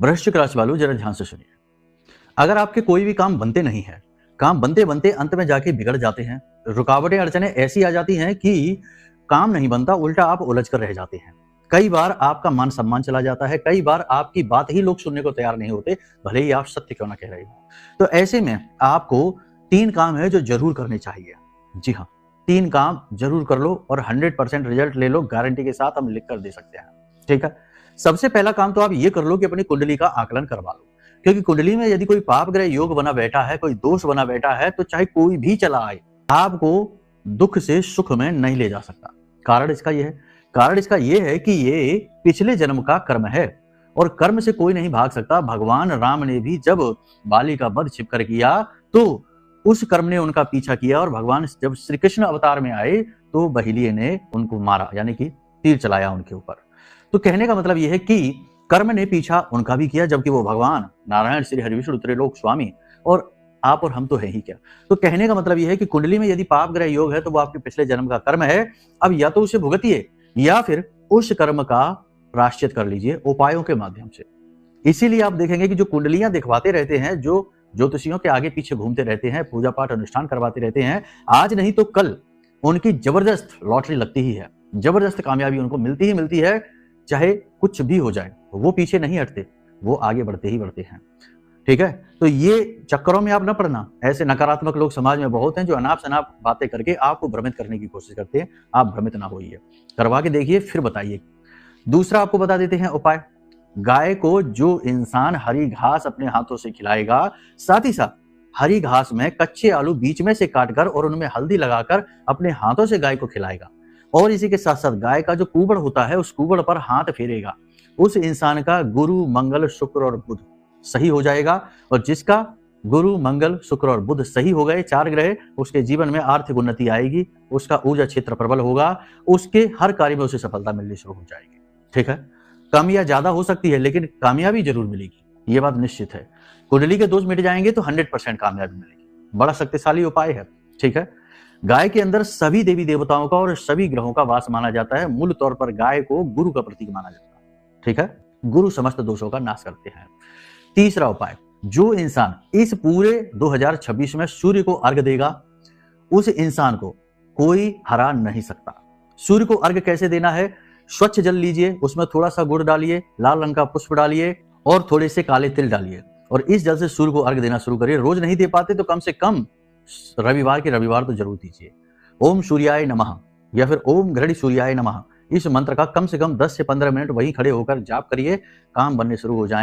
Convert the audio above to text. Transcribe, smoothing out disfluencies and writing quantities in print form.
वृश्चिक राशि वालों जरा ध्यान से सुनिए। अगर आपके कोई भी काम बनते नहीं है, काम बनते बनते अंत में जाके बिगड़ जाते हैं, रुकावटें अड़चने ऐसी आ जाती हैं कि काम नहीं बनता, उल्टा आप उलझ कर रह जाते हैं। कई बार आपका मान सम्मान चला जाता है, कई बार आपकी बात ही लोग सुनने को तैयार नहीं होते, भले ही आप सत्य क्यों ना कह रहे हो। तो ऐसे में आपको 3 काम है जो जरूर करने चाहिए। जी हाँ, 3 काम जरूर कर लो और 100% रिजल्ट ले लो, गारंटी के साथ हम लिख कर दे सकते हैं। ठीक है, सबसे पहला काम तो आप ये कर लो कि अपनी कुंडली का आकलन करवा लो, क्योंकि कुंडली में यदि कोई पाप ग्रह योग बना बैठा है, कोई दोष बना बैठा है, तो चाहे कोई भी चला आए, आपको दुख से सुख में नहीं ले जा सकता। कारण इसका यह है कि ये पिछले जन्म का कर्म है और कर्म से कोई नहीं भाग सकता। भगवान राम ने भी जब बाली का वध छिपकर किया तो उस कर्म ने उनका पीछा किया, और भगवान जब श्री कृष्ण अवतार में आए तो बहेलिये ने उनको मारा, यानी कि तीर चलाया उनके ऊपर। तो कहने का मतलब यह है कि कर्म ने पीछा उनका भी किया, जबकि वो भगवान नारायण श्री हरि विष्णु त्रिलोक स्वामी और आप और हम तो है ही क्या। तो कहने का मतलब यह है कि कुंडली में यदि पाप ग्रह योग है तो वो आपके पिछले जन्म का कर्म है। अब या तो उसे भुगतिए या फिर उस कर्म का प्रायश्चित कर लीजिए उपायों के माध्यम से। इसीलिए आप देखेंगे कि जो कुंडलियां दिखवाते रहते हैं, जो ज्योतिषियों के आगे पीछे घूमते रहते हैं, पूजा पाठ अनुष्ठान करवाते रहते हैं, आज नहीं तो कल उनकी जबरदस्त लॉटरी लगती ही है, जबरदस्त कामयाबी उनको मिलती ही मिलती है। चाहे कुछ भी हो जाए वो पीछे नहीं हटते, वो आगे बढ़ते ही बढ़ते हैं। ठीक है, तो ये चक्करों में आप न पड़ना। ऐसे नकारात्मक लोग समाज में बहुत हैं जो अनाप शनाप बातें करके आपको भ्रमित करने की कोशिश करते हैं। आप भ्रमित ना होइए, करवा के देखिए फिर बताइए। दूसरा आपको बता देते हैं उपाय। गाय को जो इंसान हरी घास अपने हाथों से खिलाएगा, साथ ही साथ हरी घास में कच्चे आलू बीच में से काटकर और उनमें हल्दी लगाकर अपने हाथों से गाय को खिलाएगा, और इसी के साथ साथ गाय का जो कूबड़ होता है उस कूबड़ पर हाथ फेरेगा, उस इंसान का गुरु मंगल शुक्र और बुध सही हो जाएगा। और जिसका गुरु मंगल शुक्र और बुध सही हो गए, 4 ग्रह, उसके जीवन में आर्थिक उन्नति आएगी, उसका ऊर्जा क्षेत्र प्रबल होगा, उसके हर कार्य में उसे सफलता मिलनी शुरू हो जाएगी। ठीक है, कमियां ज्यादा हो सकती है लेकिन कामयाबी जरूर मिलेगी, ये बात निश्चित है। कुंडली के दोष मिट जाएंगे तो 100% कामयाबी मिलेगी। बड़ा शक्तिशाली उपाय है। ठीक है, गाय के अंदर सभी देवी देवताओं का और सभी ग्रहों का वास माना जाता है। मूल तौर पर गाय को गुरु का प्रतीक माना जाता है। ठीक है, गुरु समस्त दोषों का नाश करते हैं। तीसरा उपाय, जो इंसान इस पूरे 2026 में सूर्य को अर्घ देगा, उस इंसान को कोई हरा नहीं सकता। सूर्य को अर्घ कैसे देना है? स्वच्छ जल लीजिए, उसमें थोड़ा सा गुड़ डालिए, लाल रंग का पुष्प डालिए और थोड़े से काले तिल डालिए, और इस जल से सूर्य को अर्घ देना शुरू करिए। रोज नहीं दे पाते तो कम से कम रविवार के रविवार तो जरूर दीजिए। ओम सूर्याय नमः या फिर ओम घृणी सूर्याय नमः, इस मंत्र का कम से कम 10 से 15 मिनट वहीं खड़े होकर जाप करिए, काम बनने शुरू हो जाए।